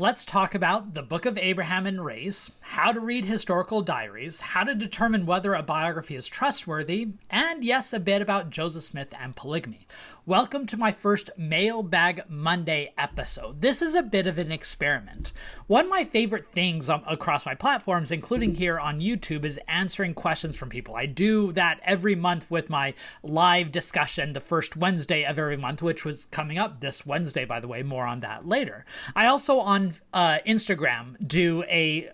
Let's talk about the Book of Abraham and Race, how to read historical diaries, how to determine whether a biography is trustworthy, and yes, a bit about Joseph Smith and polygamy. Welcome to my first Mailbag Monday episode. This is a bit of an experiment. One of my favorite things across my platforms, including here on YouTube, is answering questions from people. I do that every month with my live discussion the first Wednesday of every month, which was coming up this Wednesday, by the way. More on that later. I also on Instagram do a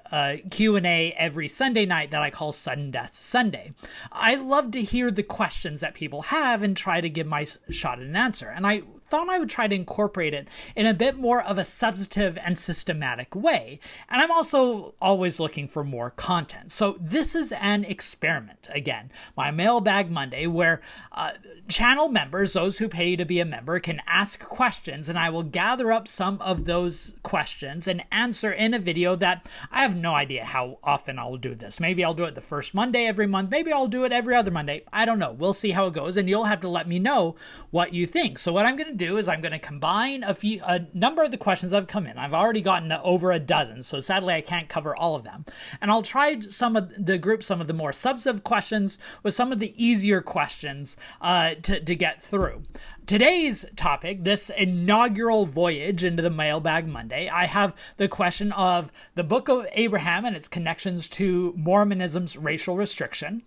Q&A every Sunday night that I call Sudden Death Sunday. I love to hear the questions that people have and try to give my shot at an answer. And I thought I would try to incorporate it in a bit more of a substantive and systematic way. And I'm also always looking for more content. So this is an experiment, again, my Mailbag Monday, where channel members, those who pay to be a member, can ask questions, and I will gather up some of those questions and answer in a video that I have no idea how often I'll do this. Maybe I'll do it the first Monday every month. Maybe I'll do it every other Monday. I don't know. We'll see how it goes, and you'll have to let me know what you think. So what I'm going to do is I'm going to combine a number of the questions that have come in. I've already gotten over a dozen, so sadly I can't cover all of them. And I'll try group some of the more substantive questions with some of the easier questions to get through. Today's topic, this inaugural voyage into the Mailbag Monday, I have the question of the Book of Abraham and its connections to Mormonism's racial restriction,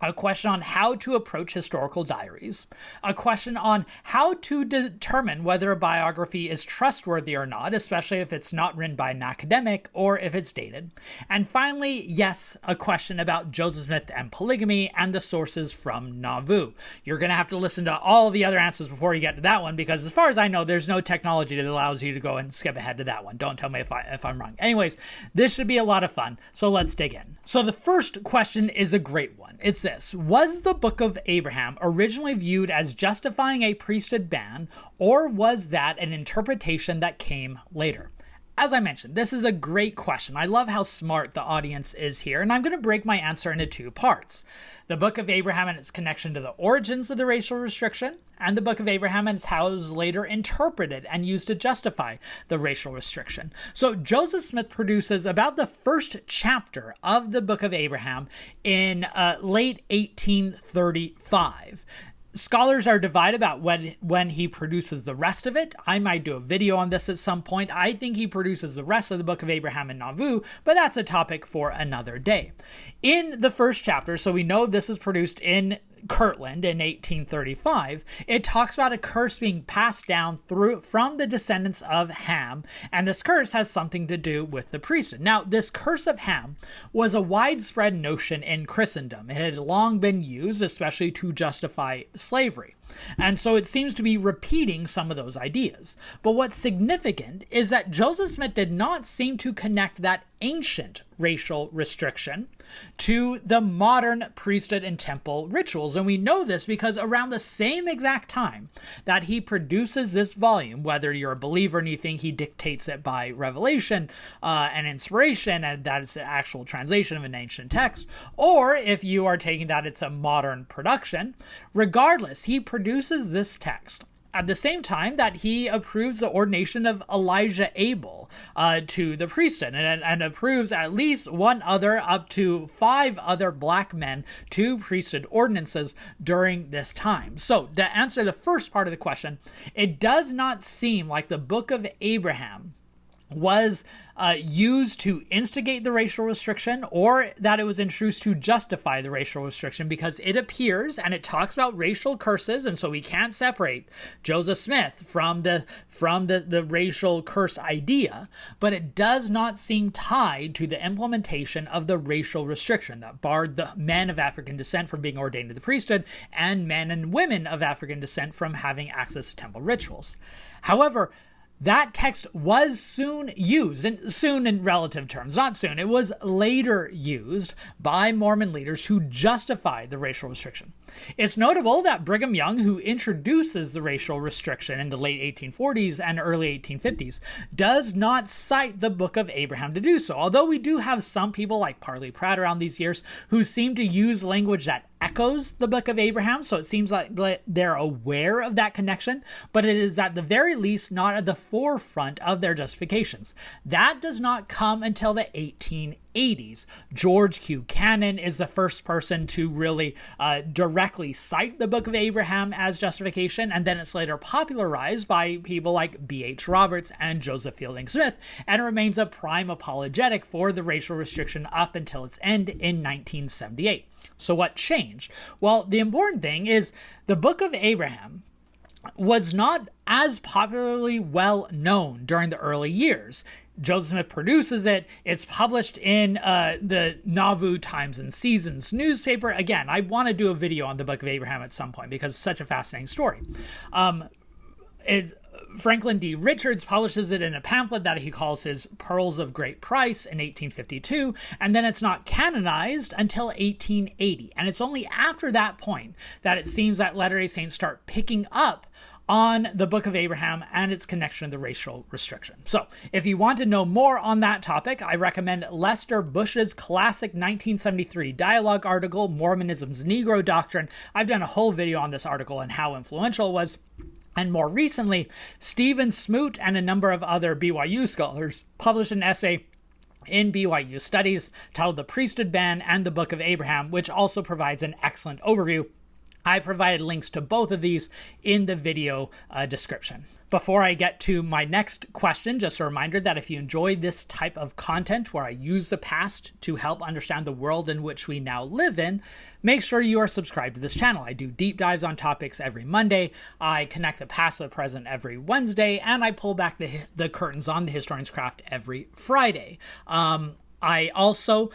a question on how to approach historical diaries, a question on how to determine whether a biography is trustworthy or not, especially if it's not written by an academic or if it's dated, and finally, yes, a question about Joseph Smith and polygamy and the sources from Nauvoo. You're going to have to listen to all the other answers before you get to that one, because as far as I know, there's no technology that allows you to go and skip ahead to that one. Don't tell me if I'm wrong. Anyways, this should be a lot of fun, so let's dig in. So the first question is a great one. It's this: was the Book of Abraham originally viewed as justifying a priesthood ban, or was that an interpretation that came later? As I mentioned, this is a great question. I love how smart the audience is here, and I'm going to break my answer into two parts. The Book of Abraham and its connection to the origins of the racial restriction, and the Book of Abraham and how it was later interpreted and used to justify the racial restriction. So Joseph Smith produces about the first chapter of the Book of Abraham in late 1835. Scholars are divided about when he produces the rest of it. I might do a video on this at some point. I think he produces the rest of the Book of Abraham in Nauvoo, but that's a topic for another day. In the first chapter, so we know this is produced in Kirtland in 1835, it talks about a curse being passed down from the descendants of Ham, and this curse has something to do with the priesthood. Now, this curse of Ham was a widespread notion in Christendom. It had long been used, especially to justify slavery. And so it seems to be repeating some of those ideas. But what's significant is that Joseph Smith did not seem to connect that ancient racial restriction to the modern priesthood and temple rituals. And we know this because around the same exact time that he produces this volume, whether you're a believer and you think he dictates it by revelation and inspiration, and that is the actual translation of an ancient text, or if you are taking that it's a modern production, regardless, he produces this text at the same time that he approves the ordination of Elijah Abel to the priesthood, and approves at least one other, up to 5 other black men to priesthood ordinances during this time. So to answer the first part of the question, it does not seem like the Book of Abraham was used to instigate the racial restriction, or that it was introduced to justify the racial restriction, because it appears and it talks about racial curses, and so we can't separate Joseph Smith from the racial curse idea, but it does not seem tied to the implementation of the racial restriction that barred the men of African descent from being ordained to the priesthood and men and women of African descent from having access to temple rituals. However, that text was soon used, and soon in relative terms, not soon, it was later used by Mormon leaders to justify the racial restriction. It's notable that Brigham Young, who introduces the racial restriction in the late 1840s and early 1850s, does not cite the Book of Abraham to do so, although we do have some people like Parley Pratt around these years who seem to use language that echoes the Book of Abraham, so it seems like they're aware of that connection, but it is at the very least not at the forefront of their justifications. That does not come until the 1880s. George Q. Cannon is the first person to really directly cite the Book of Abraham as justification, and then it's later popularized by people like B.H. Roberts and Joseph Fielding Smith, and it remains a prime apologetic for the racial restriction up until its end in 1978. So what changed? Well, the important thing is the Book of Abraham was not as popularly well known during the early years. Joseph Smith produces it. It's published in the Nauvoo Times and Seasons newspaper. Again, I want to do a video on the Book of Abraham at some point because it's such a fascinating story. Franklin D. Richards publishes it in a pamphlet that he calls his Pearls of Great Price in 1852, and then it's not canonized until 1880. And it's only after that point that it seems that Latter-day Saints start picking up on the Book of Abraham and its connection to the racial restriction. So if you want to know more on that topic, I recommend Lester Bush's classic 1973 dialogue article, Mormonism's Negro Doctrine. I've done a whole video on this article and how influential it was. And more recently, Stephen Smoot and a number of other BYU scholars published an essay in BYU Studies titled The Priesthood Ban and the Book of Abraham, which also provides an excellent overview. I provided links to both of these in the video description. Before I get to my next question, just a reminder that if you enjoy this type of content where I use the past to help understand the world in which we now live in, make sure you are subscribed to this channel. I do deep dives on topics every Monday. I connect the past to the present every Wednesday, and I pull back the curtains on the historian's craft every Friday. I also...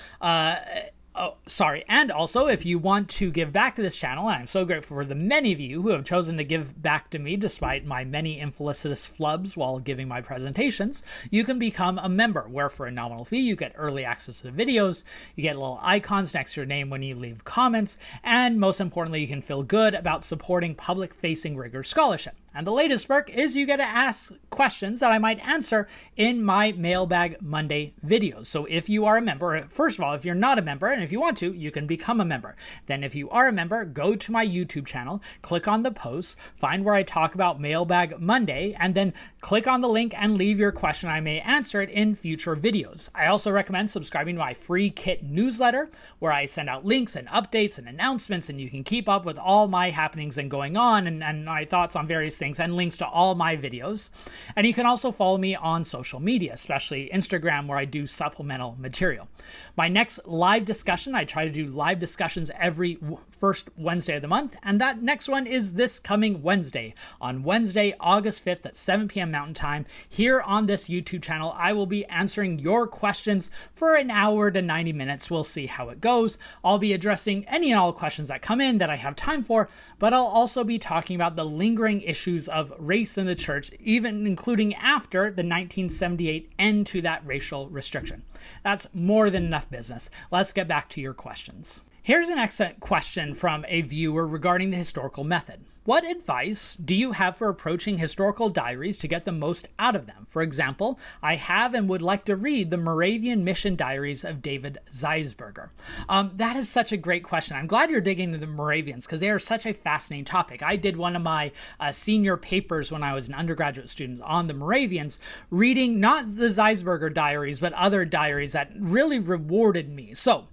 and also, if you want to give back to this channel, and I'm so grateful for the many of you who have chosen to give back to me despite my many infelicitous flubs while giving my presentations, you can become a member, where for a nominal fee, you get early access to the videos, you get little icons next to your name when you leave comments, and most importantly, you can feel good about supporting public-facing rigorous scholarship. And the latest perk is you get to ask questions that I might answer in my Mailbag Monday videos. So if you are a member, first of all, if you're not a member, and if you want to, you can become a member. Then if you are a member, go to my YouTube channel, click on the posts, find where I talk about Mailbag Monday, and then click on the link and leave your question. I may answer it in future videos. I also recommend subscribing to my free kit newsletter, where I send out links and updates and announcements, and you can keep up with all my happenings and going on and my thoughts on various things and links to all my videos. And you can also follow me on social media, especially Instagram, where I do supplemental material. My next live discussion, I try to do live discussions every first Wednesday of the month, and that next one is this coming Wednesday. On Wednesday, August 5th at 7 p.m. Mountain Time, here on this YouTube channel, I will be answering your questions for an hour to 90 minutes. We'll see how it goes. I'll be addressing any and all questions that come in that I have time for, but I'll also be talking about the lingering issues of race in the church, even including after the 1978 end to that racial restriction. That's more than enough business. Let's get back to your questions. Here's an excellent question from a viewer regarding the historical method. What advice do you have for approaching historical diaries to get the most out of them? For example, I have and would like to read the Moravian Mission Diaries of David Zeisberger. That is such a great question. I'm glad you're digging into the Moravians because they are such a fascinating topic. I did one of my senior papers when I was an undergraduate student on the Moravians, reading not the Zeisberger diaries, but other diaries that really rewarded me. So,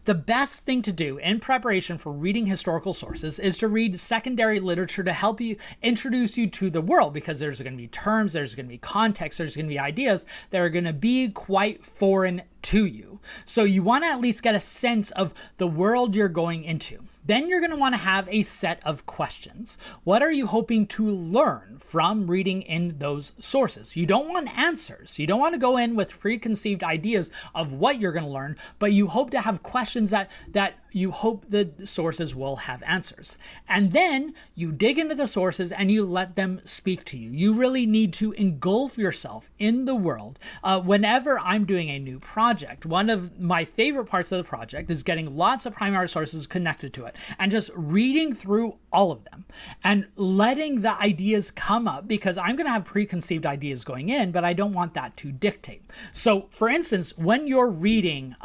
the best thing to do in preparation for reading historical sources is to read secondary literature to help you introduce you to the world, because there's going to be terms, there's going to be context, there's going to be ideas that are going to be quite foreign to you. So you want to at least get a sense of the world you're going into. Then you're going to want to have a set of questions. What are you hoping to learn from reading in those sources? You don't want answers. You don't want to go in with preconceived ideas of what you're going to learn, but you hope to have questions that you hope the sources will have answers. And then you dig into the sources and you let them speak to you. You really need to engulf yourself in the world. Whenever I'm doing a new project, one of my favorite parts of the project is getting lots of primary sources connected to it and just reading through all of them and letting the ideas come up, because I'm going to have preconceived ideas going in, but I don't want that to dictate. So for instance, when you're reading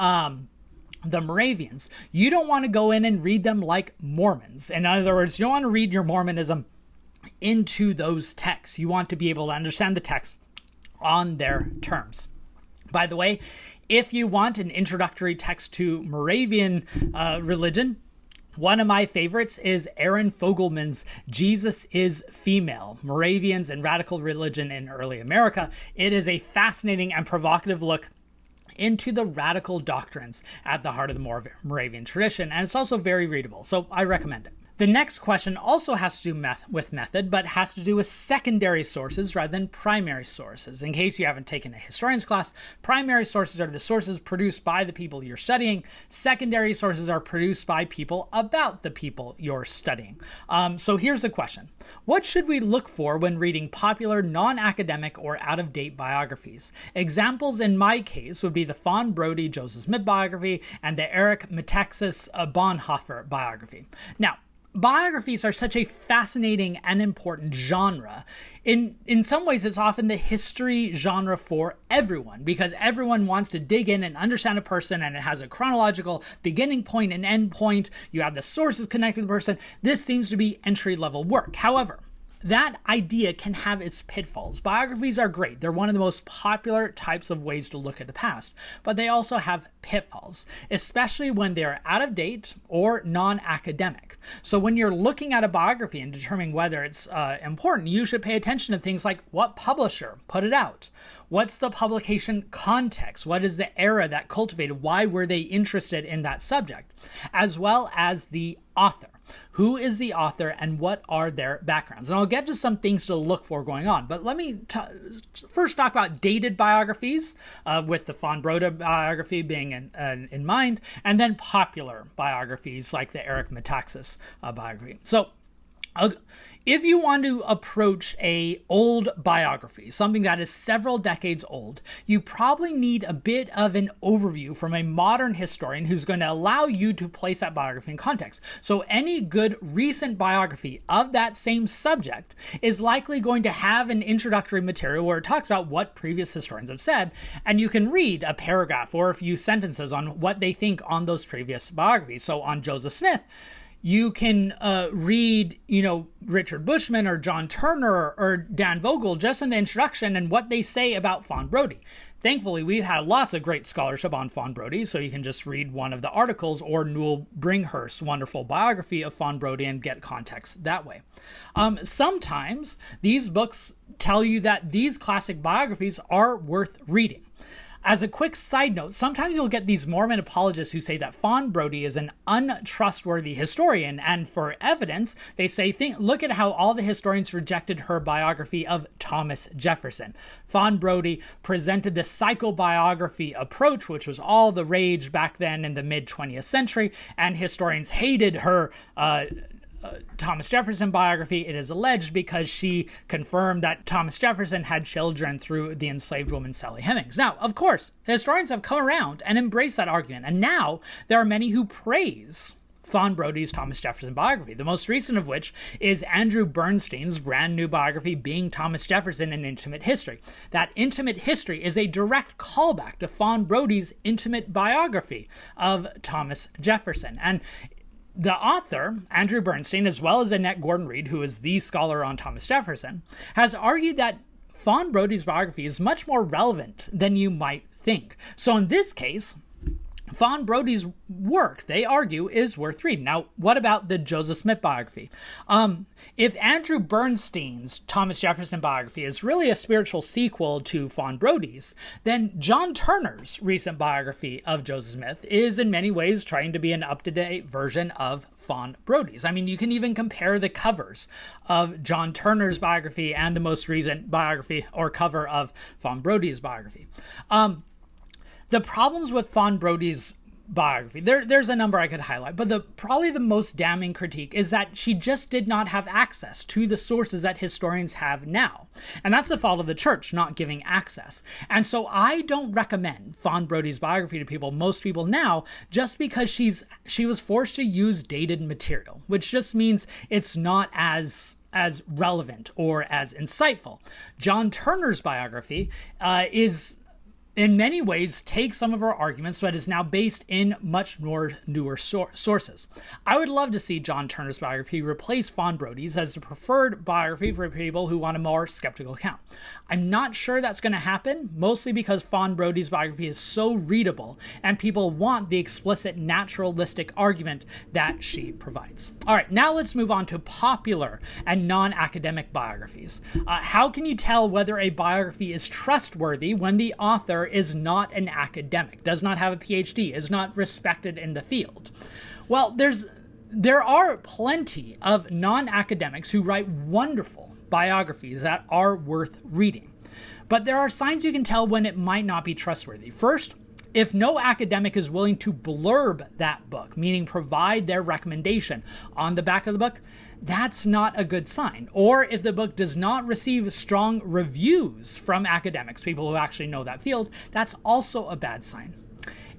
the Moravians, you don't want to go in and read them like Mormons. In other words, you don't want to read your Mormonism into those texts. You want to be able to understand the text on their terms. By the way, if you want an introductory text to Moravian religion, one of my favorites is Aaron Fogelman's Jesus is Female, Moravians and Radical Religion in Early America. It is a fascinating and provocative look into the radical doctrines at the heart of the Moravian tradition, and it's also very readable, so I recommend it. The next question also has to do with method, but has to do with secondary sources rather than primary sources. In case you haven't taken a historian's class, primary sources are the sources produced by the people you're studying. Secondary sources are produced by people about the people you're studying. So here's the question. What should we look for when reading popular, non-academic, or out-of-date biographies? Examples in my case would be the Fawn Brodie Joseph Smith biography and the Eric Metaxas Bonhoeffer biography. Now, biographies are such a fascinating and important genre. In some ways, it's often the history genre for everyone, because everyone wants to dig in and understand a person, and it has a chronological beginning point and end point. You have the sources connected to the person. This seems to be entry-level work. However, that idea can have its pitfalls. Biographies are great. They're one of the most popular types of ways to look at the past, but they also have pitfalls, especially when they're out of date or non-academic. So when you're looking at a biography and determining whether it's important, you should pay attention to things like what publisher put it out. What's the publication context? What is the era that cultivated? Why were they interested in that subject? As well as the author. Who is the author and what are their backgrounds? And I'll get to some things to look for going on, but let me first talk about dated biographies, with the Fawn Brodie biography being in mind, and then popular biographies like the Eric Metaxas biography. So if you want to approach a old biography, something that is several decades old, you probably need a bit of an overview from a modern historian who's going to allow you to place that biography in context. So any good recent biography of that same subject is likely going to have an introductory material where it talks about what previous historians have said, and you can read a paragraph or a few sentences on what they think on those previous biographies. So on Joseph Smith, you can read, Richard Bushman or John Turner or Dan Vogel just in the introduction and what they say about Fawn Brodie. Thankfully, we've had lots of great scholarship on Fawn Brodie, so you can just read one of the articles or Newell Bringhurst's wonderful biography of Fawn Brodie and get context that way. Sometimes these books tell you that these classic biographies are worth reading. As a quick side note, sometimes you'll get these Mormon apologists who say that Fawn Brodie is an untrustworthy historian, and for evidence, they say, look at how all the historians rejected her biography of Thomas Jefferson. Fawn Brodie presented the psychobiography approach, which was all the rage back then in the mid-20th century, and historians hated her Thomas Jefferson biography, it is alleged, because she confirmed that Thomas Jefferson had children through the enslaved woman Sally Hemings. Now, of course, historians have come around and embraced that argument, and now there are many who praise Fawn Brodie's Thomas Jefferson biography, the most recent of which is Andrew Bernstein's brand new biography, Being Thomas Jefferson, An Intimate History. That intimate history is a direct callback to Fawn Brodie's intimate biography of Thomas Jefferson. And the author, Andrew Bernstein, as well as Annette Gordon-Reed, who is the scholar on Thomas Jefferson, has argued that Fawn Brodie's biography is much more relevant than you might think. So in this case, Fawn Brodie's work, they argue, is worth reading. Now, what about the Joseph Smith biography? If Andrew Bernstein's Thomas Jefferson biography is really a spiritual sequel to Fawn Brodie's, then John Turner's recent biography of Joseph Smith is in many ways trying to be an up-to-date version of Fawn Brodie's. I mean, you can even compare the covers of John Turner's biography and the most recent biography or cover of Fawn Brodie's biography. The problems with Fawn Brodie's biography, there's a number I could highlight, but probably the most damning critique is that she just did not have access to the sources that historians have now. And that's the fault of the church, not giving access. And so I don't recommend Fawn Brodie's biography to most people now, just because she was forced to use dated material, which just means it's not as relevant or as insightful. John Turner's biography is in many ways takes some of our arguments, but is now based in much more newer sources. I would love to see John Turner's biography replace Fawn Brodie's as the preferred biography for people who want a more skeptical account. I'm not sure that's going to happen, mostly because Fawn Brodie's biography is so readable and people want the explicit naturalistic argument that she provides. All right, now let's move on to popular and non-academic biographies. How can you tell whether a biography is trustworthy when the author is not an academic, does not have a PhD, is not respected in the field? Well, there are plenty of non-academics who write wonderful biographies that are worth reading. But there are signs you can tell when it might not be trustworthy. First, if no academic is willing to blurb that book, meaning provide their recommendation on the back of the book, that's not a good sign. Or if the book does not receive strong reviews from academics, people who actually know that field, that's also a bad sign.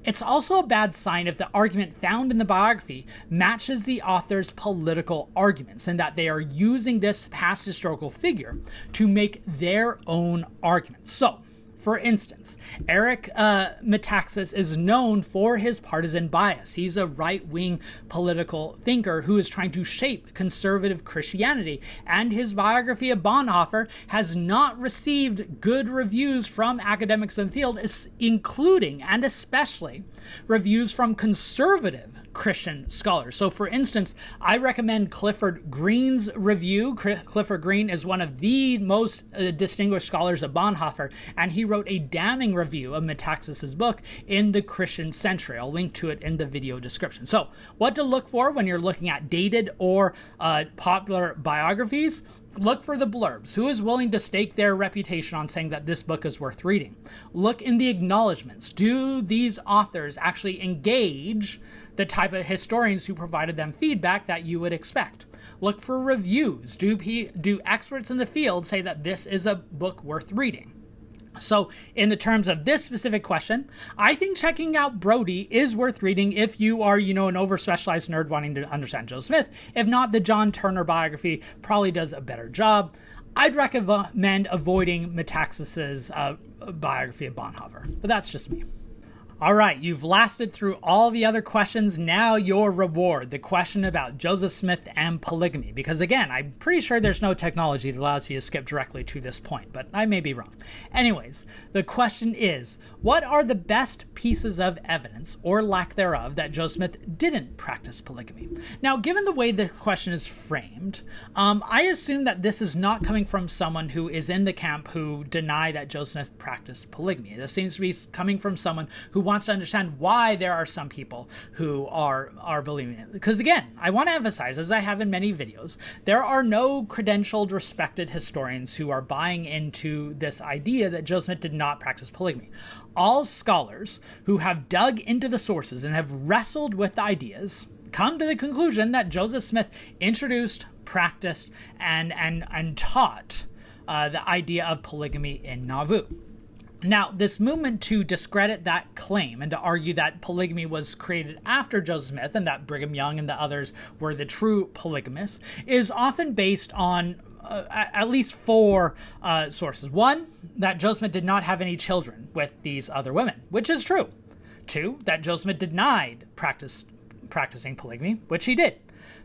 It's also a bad sign if the argument found in the biography matches the author's political arguments and that they are using this past historical figure to make their own arguments. So, for instance, Eric Metaxas is known for his partisan bias. He's a right-wing political thinker who is trying to shape conservative Christianity, and his biography of Bonhoeffer has not received good reviews from academics in the field, including and especially reviews from conservative Christian scholars. So for instance, I recommend Clifford Green's review. Clifford Green is one of the most distinguished scholars of Bonhoeffer, and he wrote a damning review of Metaxas' book in the Christian Century. I'll link to it in the video description. So what to look for when you're looking at dated or popular biographies? Look for the blurbs. Who is willing to stake their reputation on saying that this book is worth reading? Look in the acknowledgments. Do these authors actually engage the type of historians who provided them feedback that you would expect? Look for reviews. Do experts in the field say that this is a book worth reading? So in the terms of this specific question, I think checking out Brodie is worth reading if you are, an over-specialized nerd wanting to understand Joseph Smith. If not, the John Turner biography probably does a better job. I'd recommend avoiding Metaxas's biography of Bonhoeffer, but that's just me. All right, you've lasted through all the other questions. Now your reward, the question about Joseph Smith and polygamy. Because again, I'm pretty sure there's no technology that allows you to skip directly to this point, but I may be wrong. Anyways, the question is, what are the best pieces of evidence, or lack thereof, that Joseph Smith didn't practice polygamy? Now, given the way the question is framed, I assume that this is not coming from someone who is in the camp who deny that Joseph Smith practiced polygamy. This seems to be coming from someone who wants to understand why there are some people who are believing it. Because again, I want to emphasize, as I have in many videos, there are no credentialed, respected historians who are buying into this idea that Joseph Smith did not practice polygamy. All scholars who have dug into the sources and have wrestled with the ideas come to the conclusion that Joseph Smith introduced, practiced, and taught the idea of polygamy in Nauvoo. Now, this movement to discredit that claim and to argue that polygamy was created after Joseph Smith and that Brigham Young and the others were the true polygamists is often based on at least four sources. One, that Joseph Smith did not have any children with these other women, which is true. Two, that Joseph Smith denied practicing polygamy, which he did.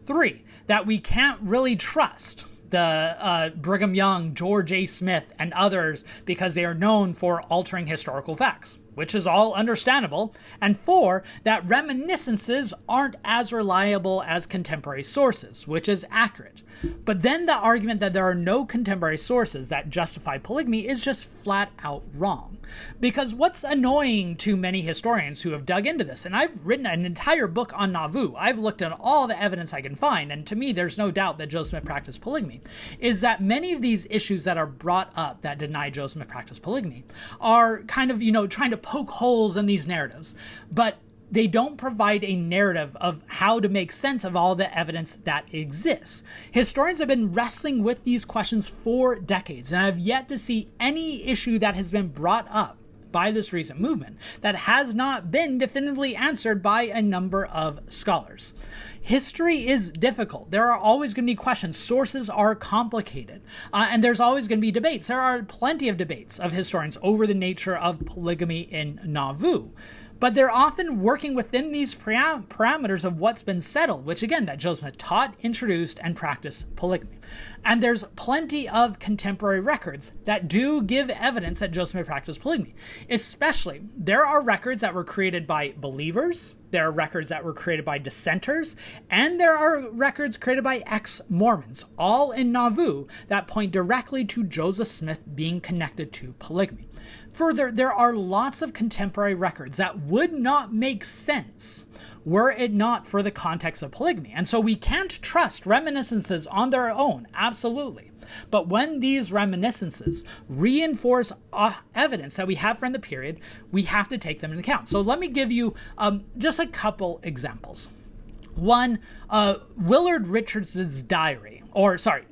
Three, that we can't really trust the Brigham Young, George A. Smith, and others because they are known for altering historical facts, which is all understandable. And four, that reminiscences aren't as reliable as contemporary sources, which is accurate. But then the argument that there are no contemporary sources that justify polygamy is just flat out wrong. Because what's annoying to many historians who have dug into this, and I've written an entire book on Nauvoo, I've looked at all the evidence I can find, and to me there's no doubt that Joseph Smith practiced polygamy, is that many of these issues that are brought up that deny Joseph Smith practiced polygamy are kind of, trying to poke holes in these narratives. But they don't provide a narrative of how to make sense of all the evidence that exists. Historians have been wrestling with these questions for decades, and I have yet to see any issue that has been brought up by this recent movement that has not been definitively answered by a number of scholars. History is difficult. There are always going to be questions. Sources are complicated. And there's always going to be debates. There are plenty of debates of historians over the nature of polygamy in Nauvoo. But they're often working within these parameters of what's been settled, which again, that Joseph Smith taught, introduced, and practiced polygamy. And there's plenty of contemporary records that do give evidence that Joseph Smith practiced polygamy. Especially, there are records that were created by believers, there are records that were created by dissenters, and there are records created by ex-Mormons, all in Nauvoo, that point directly to Joseph Smith being connected to polygamy. Further, there are lots of contemporary records that would not make sense were it not for the context of polygamy. And so we can't trust reminiscences on their own, absolutely. But when these reminiscences reinforce evidence that we have from the period, we have to take them into account. So let me give you just a couple examples. One, Willard Richards's diary.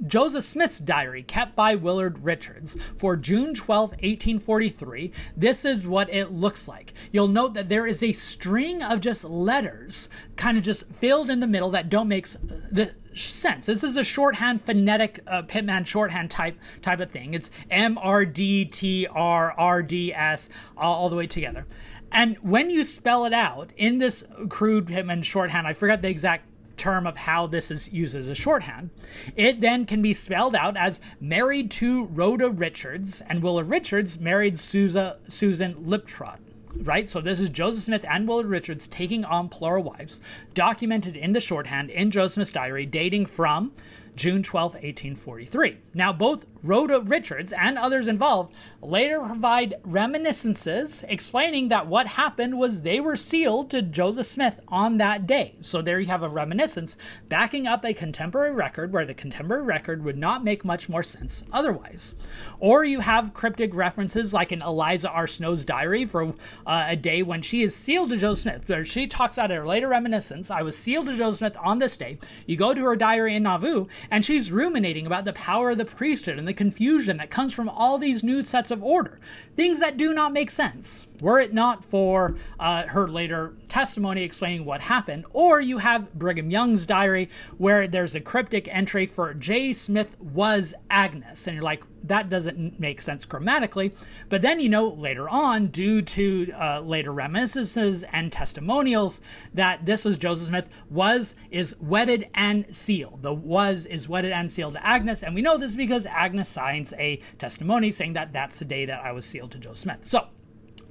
Joseph Smith's diary kept by Willard Richards for June 12, 1843. This is what it looks like. You'll note that there is a string of just letters kind of just filled in the middle that don't make sense. This is a shorthand, phonetic Pitman shorthand type of thing. It's MRDTRRDS all the way together. And when you spell it out in this crude Pitman shorthand, I forgot the exact term of how this is used as a shorthand, it then can be spelled out as married to Rhoda Richards, and Willard Richards married Susan Liptrot. Right? So this is Joseph Smith and Willard Richards taking on plural wives, documented in the shorthand in Joseph Smith's diary, dating from June 12, 1843. Now, both Rhoda Richards and others involved later provide reminiscences explaining that what happened was they were sealed to Joseph Smith on that day. So there you have a reminiscence backing up a contemporary record where the contemporary record would not make much more sense otherwise. Or you have cryptic references like in Eliza R. Snow's diary for a day when she is sealed to Joseph Smith. There she talks about her later reminiscence, I was sealed to Joseph Smith on this day. You go to her diary in Nauvoo, and she's ruminating about the power of the priesthood and the confusion that comes from all these new sets of order. Things that do not make sense, were it not for her later testimony explaining what happened. Or you have Brigham Young's diary, where there's a cryptic entry for J. Smith was Agnes. And you're like, that doesn't make sense grammatically. But then, later on, due to later reminiscences and testimonials, that this was Joseph Smith is wedded and sealed. The is wedded and sealed to Agnes. And we know this because Agnes signs a testimony saying that that's the day that I was sealed to Joseph Smith. So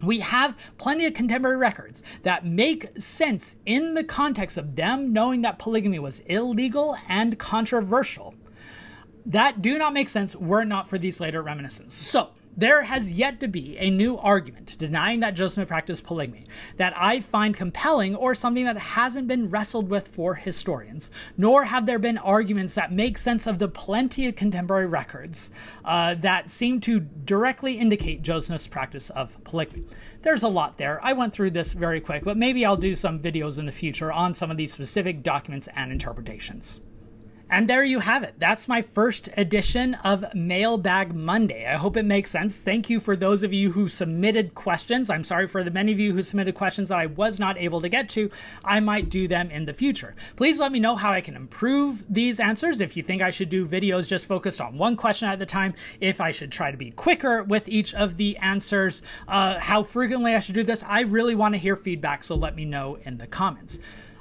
we have plenty of contemporary records that make sense in the context of them knowing that polygamy was illegal and controversial, that do not make sense were it not for these later reminiscences. So there has yet to be a new argument denying that Joseph Smith practiced polygamy that I find compelling or something that hasn't been wrestled with for historians, nor have there been arguments that make sense of the plenty of contemporary records that seem to directly indicate Joseph Smith's practice of polygamy. There's a lot there. I went through this very quick, but maybe I'll do some videos in the future on some of these specific documents and interpretations. And there you have it. That's my first edition of Mailbag Monday. I hope it makes sense. Thank you for those of you who submitted questions. I'm sorry for the many of you who submitted questions that I was not able to get to. I might do them in the future. Please let me know how I can improve these answers. If you think I should do videos just focused on one question at a time, if I should try to be quicker with each of the answers, how frequently I should do this. I really want to hear feedback, so let me know in the comments.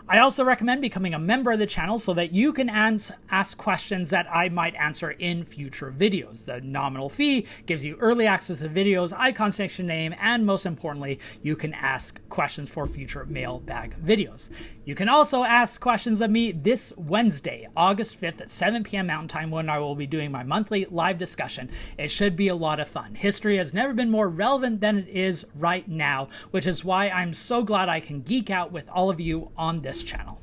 I also recommend becoming a member of the channel so that you can ask questions that I might answer in future videos. The nominal fee gives you early access to the videos, icon section name, and most importantly, you can ask questions for future Mailbag videos. You can also ask questions of me this Wednesday, August 5th at 7 p.m. Mountain Time, when I will be doing my monthly live discussion. It should be a lot of fun. History has never been more relevant than it is right now, which is why I'm so glad I can geek out with all of you on this channel.